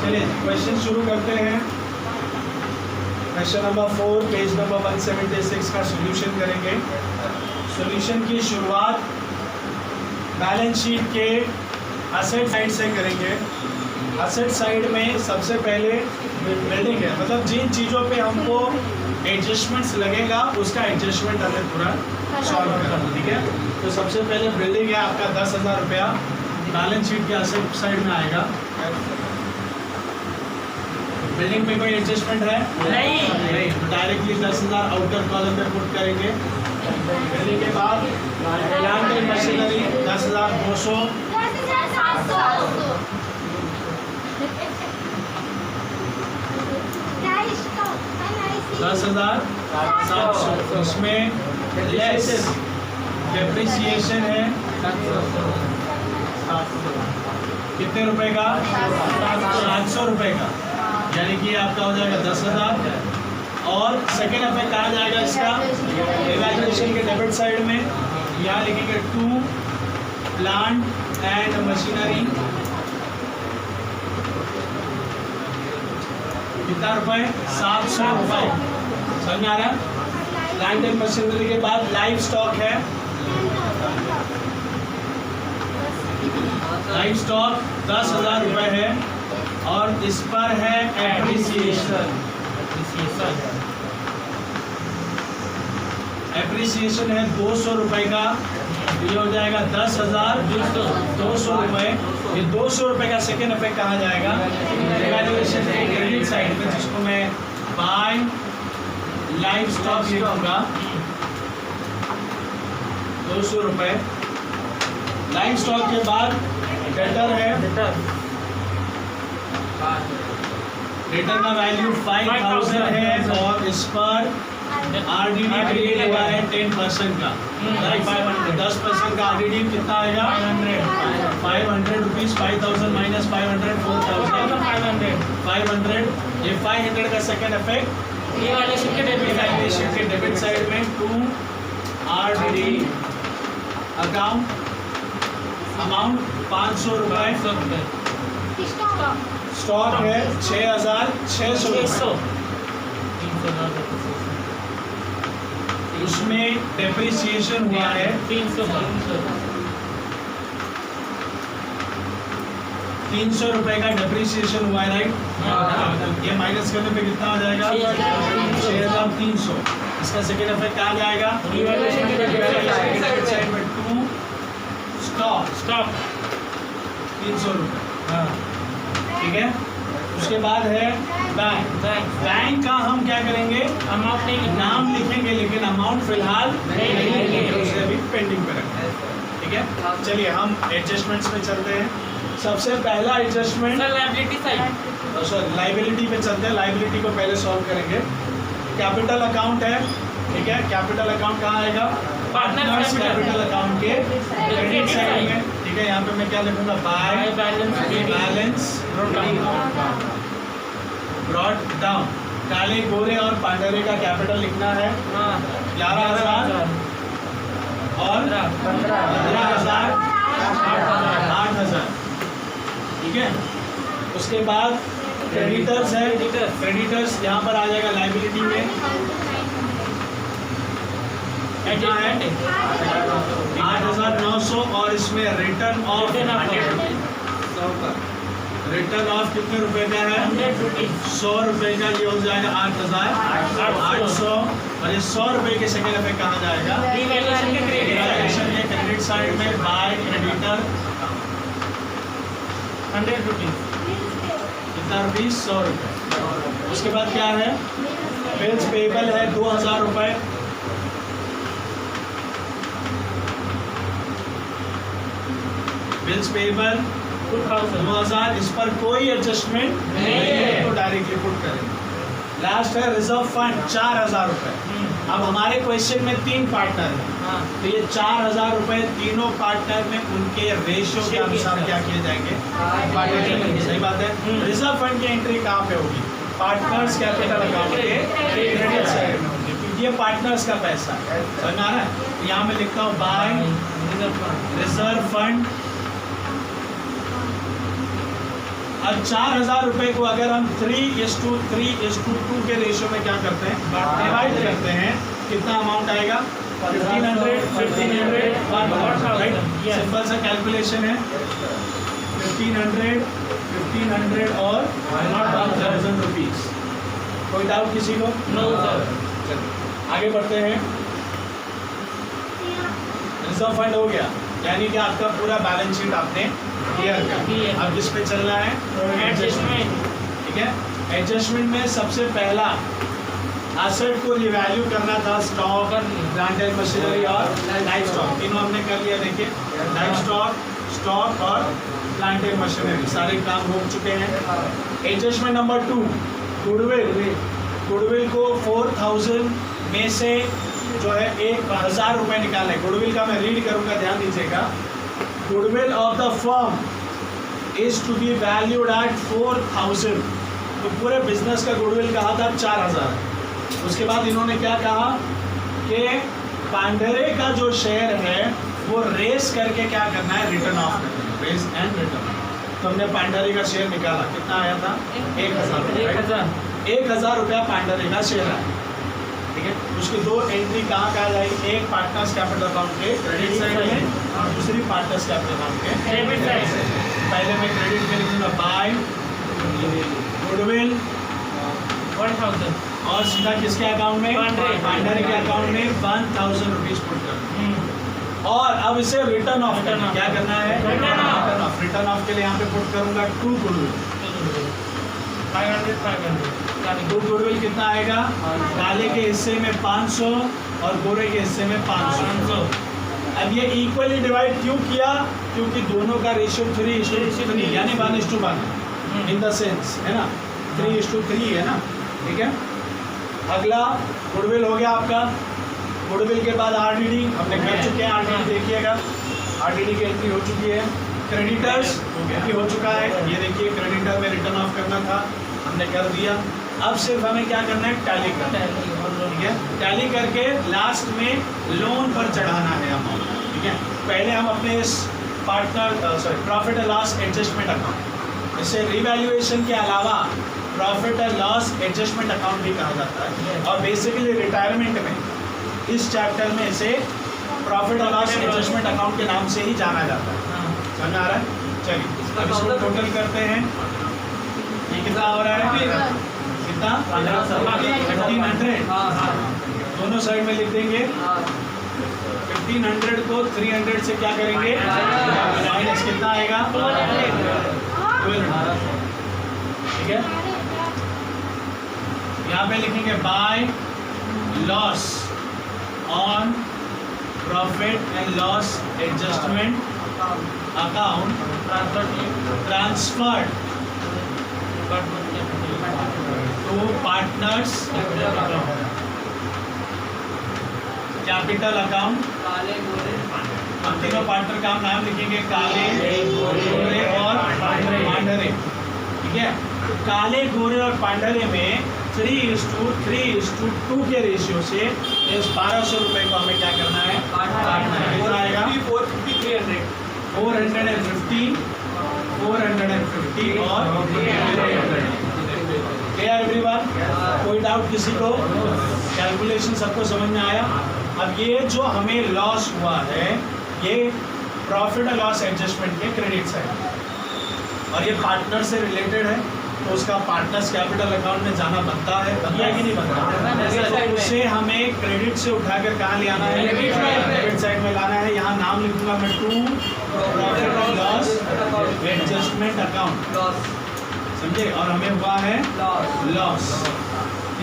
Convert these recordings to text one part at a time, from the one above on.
चलिए क्वेश्चन शुरू करते हैं। क्वेश्चन नंबर 4 पेज नंबर 176 का सॉल्यूशन करेंगे। सॉल्यूशन की शुरुआत बैलेंस शीट के असेट साइड से करेंगे। असेट साइड में सबसे पहले बिल्डिंग है, मतलब जिन चीज़ों पे हमको एडजस्टमेंट्स लगेगा उसका एडजस्टमेंट हमें पूरा सॉल्व करना, ठीक है। तो सबसे पहले बिल्डिंग है आपका 10,000 रुपया, बैलेंस शीट के असेट साइड में आएगा। बिल्डिंग पे कोई एडजस्टमेंट है नहीं, तो डायरेक्टली 10,000 आउटर कॉलम पे पुट करेंगे। बिल्डिंग के बाद प्लांट एंड मशीनरी 10,200, 10,700, उसमें लेस डेप्रिसिएशन है कितने रुपए का? 700 रुपए का, यानी कि आपका हो जाएगा 10,000। और सेकेंड इफेक्ट कहा जाएगा इसका इवैल्यूएशन के डेबिट साइड में, यहाँ लिखेंगे टू प्लांट एंड मशीनरी, कितना रुपए? 700 रुपए। समझ में आ रहा है? प्लांट एंड मशीनरी के बाद लाइव स्टॉक है, लाइव स्टॉक 10,000 रुपए है, और इस पर है एप्रिसिएशन। एप्रिसिएशन है 200 रुपए का, ये हो जाएगा 10,200 रुपए। ये 200 रुपए का सेकेंड इफेक्ट कहा जाएगा इवैल्यूएशन के क्रेडिट साइड में, जिसको मैं बाय लाइव स्टॉक लिखूंगा 200 रुपए। लाइव स्टॉक के बाद डेटर है, डेटर का वैल्यू 5,000 है, और इस पर RDD क्रिएट हुआ है 10% का, 10% का RDD कितना आएगा? 500 रुपीज़। 5,000 माइनस 500 4,500। 500, ये 500 का सेकेंड इफेक्ट इवैल्यूएशन के डेबिट साइड में टू RDD अकाउंट अमाउंट 500 रुपए। स्टॉक है 6,600, उसमें डेप्रिसिएशन हुआ है 300 रुपए का डेप्रिसिएशन हुआ है, राइट। ये माइनस करने पे कितना हो जाएगा? 6,300। इसका सेकेंड इफेक्ट कहा जाएगा टू स्टॉक 300 रुपए, ठीक है। उसके बाद है बैंक का हम क्या करेंगे? अमाउंट नहीं, नाम लिखेंगे लेकिन अमाउंट फिलहाल नहीं, उसे अभी पेंडिंग पे रखते हैं, ठीक है। चलिए हम एडजस्टमेंट्स पे चलते हैं। सबसे पहला adjustment liability side, sorry liability पे चलते हैं। लायबिलिटी को पहले सॉल्व करेंगे। कैपिटल अकाउंट है, ठीक है। कैपिटल अकाउंट कहाँ आएगा? पार्टनर्स कैपिटल अकाउंट के क्रेडिट साइड में, ठीक है। यहाँ पे मैं क्या लिखूंगा? By balance brought down. काले गोरे और पांडरे का कैपिटल लिखना है 11,000 और 15,000, 8,000, ठीक है। उसके बाद क्रेडिटर्स है, क्रेडिटर्स यहाँ पर आ जाएगा लायबिलिटी में, कितना है? 8,900, और इसमें रिटर्न ऑफ कितने रुपए का है? 100 रुपए का। ये हो जाएगा 8,800, और ये 100 रुपए के सेकेंड इफेक्ट कहाँ जाएगा? इवैल्यूएशन के क्रेडिट साइड में बाय क्रेडिटर 100 रुपीज, कितना रुपीज? 100 रुपए। उसके बाद क्या है? बिल्स पेबल है 2,000 रुपए, बिल्स पेबल 2,000। इस पर कोई एडजस्टमेंट नहीं है, तो डायरेक्टली पुट करेंगे। लास्ट है रिजर्व फंड 4,000 रुपए। अब हमारे क्वेश्चन में 3 पार्टनर हैं, तो ये 4,000 रुपए तीनों पार्टनर में उनके रेशियो के अनुसार क्या किए जाएंगे? सही बात है। रिजर्व फंड की एंट्री कहाँ पे होगी? पार्टनर्स कैपिटल अकाउंट के क्रेडिट साइड में होगी, क्योंकि ये पार्टनर्स का पैसा है। समझ में आ रहा है? यहाँ मैं लिखता हूँ बाय रिजर्व फंड अब 4,000 रुपए को अगर हम 3:3:2 के रेशियो में क्या करते हैं, डिवाइड करते हैं, कितना अमाउंट आएगा? 1500 राइट। सिंपल सा कैलकुलेशन है, 1500 और 1000 रुपीज। कोई डाउट किसी को? No sir. आगे बढ़ते हैं। रिजर्व फंड हो गया, यानी कि आपका पूरा बैलेंस शीट आपने क्लियर कर दिया। अब किस पे चलना है? एडजस्टमेंट। ठीक है, एडजस्टमेंट में सबसे पहला एसेट को रिवैल्यू करना था, स्टॉक, प्लांट एंड मशीनरी और लाइफ स्टॉक, तीनों हमने कर लिया। देखिए लाइफ स्टॉक और प्लांट एंड मशीनरी सारे काम हो चुके हैं। एडजस्टमेंट नंबर 2, गुडविल को 4000 में से जो है 1000 रुपये निकालने। गुडविल का मैं रीड करूंगा, ध्यान दीजिएगा। Goodwill of the firm is to be valued at 4000। तो पूरे बिजनेस का गुडविल कहा था 4000। उसके बाद इन्होंने क्या कहा कि पांडरे का जो शेयर है वो रेस करके क्या करना है, रिटर्न ऑफ करना है, रेस एंड रिटर्न। तो हमने पांडरे का शेयर निकाला, कितना आया था? 1000 रुपया पांडरे का शेयर आया। ठीक है, उसकी दो एंट्री कहाँ जाएगी? एक पार्टनर्स कैपिटल अकाउंट के क्रेडिट साइड में और दूसरी पार्टनर्स कैपिटल अकाउंट के डेबिट साइड से। पहले मैं क्रेडिट में लिखूंगा बाय गुडविल 1000 और सीधा किसके अकाउंट में? पांडरे के अकाउंट में 1000 रुपीज पुट कर। और अब इसे रिटर्न ऑफ करना, क्या करना है? रिटर्न ऑफ के लिए यहाँ पे पुट करूंगा 2 गुडविल। 500 2 गुडविल कितना आएगा? काले के हिस्से में 500 और गोरे के हिस्से में 500। अब ये इक्वली डिवाइड क्यों किया? क्योंकि दोनों का रेशियो 3:3 यानी 1:1 इन द सेंस, है ना, 3:3 है ना। ठीक है, अगला गुडविल हो गया आपका। गुडविल के बाद आरडीडी हमने कर चुके हैं, आरडीडी देखिएगा, आरडीडी की एंट्री हो चुकी है। क्रेडिटर्स भी हो चुका है, ये देखिए क्रेडिटर में रिटर्न ऑफ करना था, हमने कर दिया। अब सिर्फ हमें क्या करना है? टैली करना है। ठीक है, टैली करके लास्ट में लोन पर चढ़ाना है अमाउंट। ठीक है, पहले हम अपने इस profit and loss adjustment account, इसे रिवैल्यूएशन के अलावा profit and loss adjustment account भी कहा जाता है। और बेसिकली रिटायरमेंट में इस चैप्टर में इसे profit and loss adjustment account के नाम से ही जाना जाता है। समझ आ रहा है? चलिए अब इसको टोटल करते हैं। ये कितना हो रहा है? कितना? 1500। दोनों साइड में लिख देंगे। 1500 को 300 से क्या करेंगे? माइनस कितना आएगा? 1200। ठीक है, यहाँ पे लिखेंगे by loss on profit and loss adjustment account transferred to partners capital account. हम तीनों पार्टनर का नाम लिखेंगे, काले, गोरे और पांडरे। ठीक है, काले, गोरे और पांडरे में 3:2 के रेशियो से इस 1200 रुपये को हमें क्या करना है? काटना है। कितना आएगा? 450 और 300। Clear everyone? कोई डाउट किसी को? कैलकुलेशन सबको समझ में आया? अब ये जो हमें लॉस हुआ है ये प्रॉफिट एंड लॉस एडजस्टमेंट के क्रेडिट साइड, और ये पार्टनर से रिलेटेड है, तो उसका पार्टनर्स कैपिटल अकाउंट में जाना बनता है कि नहीं बनता? तो उसे हमें क्रेडिट से उठाकर कहाँ ले आना है? क्रेडिट साइड में लाना है। यहाँ नाम लिखूंगा मैं 2 profit and loss adjustment account, समझे? और हमें हुआ है लॉस।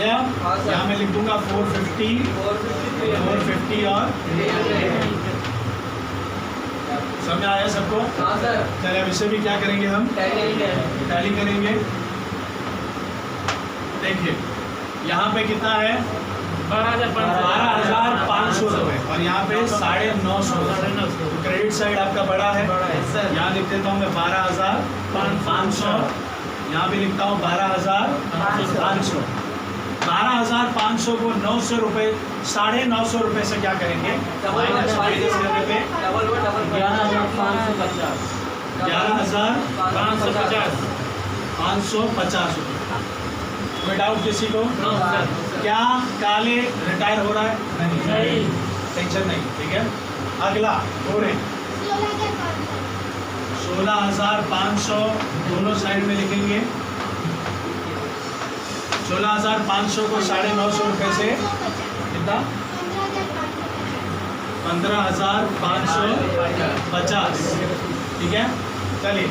यहाँ मैं लिख दूंगा 450 और समझ आया सबको? चलिए अब इसे भी क्या करेंगे? हम टैली करेंगे। देखिए यहाँ पे कितना है? 12,500 रुपये और यहाँ पे 950। क्रेडिट साइड आपका बड़ा है, यहाँ लिख देता हूँ मैं 12,500। यहाँ भी लिखता हूँ 12,500। 12,500 को 900 रुपये, 950 रुपये से क्या करेंगे? माइनस करने पे 11,550। 11,550। 550 रुपये। कोई डाउट किसी को? No, sir. क्या काले रिटायर हो रहा है? नहीं। टेंशन नहीं, ठीक है। अगला थोड़े 16,500 दोनों साइड में लिखेंगे। 16,500 को 950 रुपये से कितना? 15,550, ठीक है। चलिए,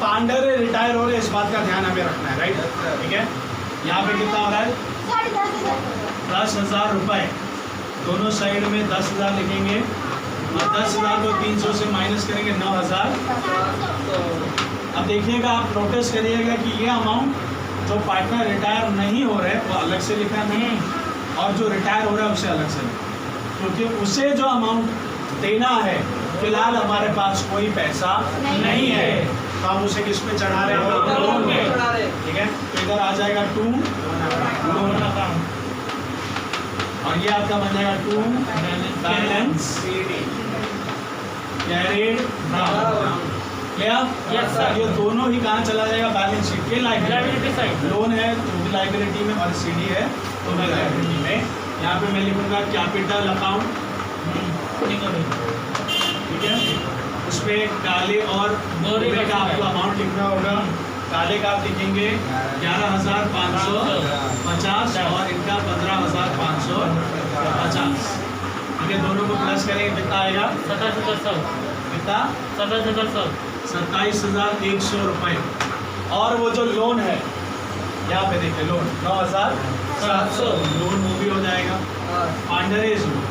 पांडरे रिटायर हो रहे, इस बात का ध्यान हमें रखना है, राइट, ठीक है। यहाँ पे कितना हो रहा है? 10,000 रुपये। दोनों साइड में 10,000 लिखेंगे और 10,000 को 300 से माइनस करेंगे 9,000। अब देखिएगा, आप नोटिस करिएगा कि ये अमाउंट जो पार्टनर रिटायर नहीं हो रहे वो अलग से लिखा नहीं, और जो रिटायर हो रहा है उसे अलग से लिखा, क्योंकि उसे जो अमाउंट देना है फिलहाल हमारे पास कोई पैसा नहीं है, तो हम उसे किस पे चढ़ा रहे हैं? लोन पे, ठीक है। तो इधर आ जाएगा टू लोन अकाउंट, और ये आपका बन जाएगा to balance carried down. Clear? Yes, sir. ये दोनों ही कहाँ चला जाएगा? बैलेंस शीट के Liability लायबिलिटी side. लोन है तो भी लायबिलिटी में, और सीडी है तो भी लायबिलिटी में। यहाँ पे मैं लिखूंगा कैपिटल अकाउंट, ठीक है। उसपे काले और गोरे का आपको अमाउंट लिखना होगा। काले का आप लिखेंगे 11,550 और इनका 15,550, ठीक है। दोनों को प्लस करेंगे, कितना आएगा? 27,100। कितना? 27,100। 27,100 रुपये। और वो जो लोन है यहाँ पे देखिए, लोन 9,700 लोन वो भी हो जाएगा। अंडरेज लोन,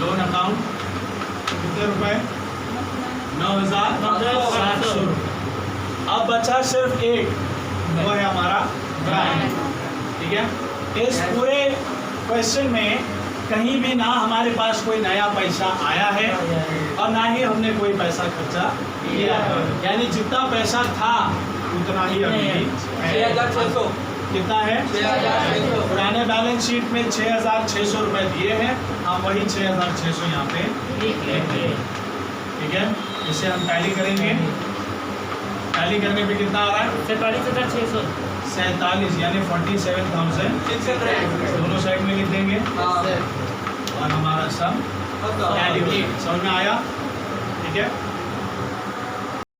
लोन अकाउंट कितने रुपए? 9,700 रुपये। अब बचा सिर्फ एक, वो है हमारा बैंक, ठीक है। इस पूरे क्वेश्चन में कहीं भी ना हमारे पास कोई नया पैसा आया है और ना ही हमने कोई पैसा खर्चा किया है, यानी जितना पैसा था उतना ही अभी है। 6,600। कितना है? 6,600। पुराने बैलेंस शीट में 6,600 रुपये दिए हैं, हम वही 6,600 यहाँ पे लिखेंगे, ठीक है। इसे हम टैली करेंगे। टैली करने पे कितना आ रहा है? 47,600। 47 यानी 47,600 दोनों साइड में लिख देंगे और हमारा सम टैली हो जाएगा। समझ में आया? ठीक है।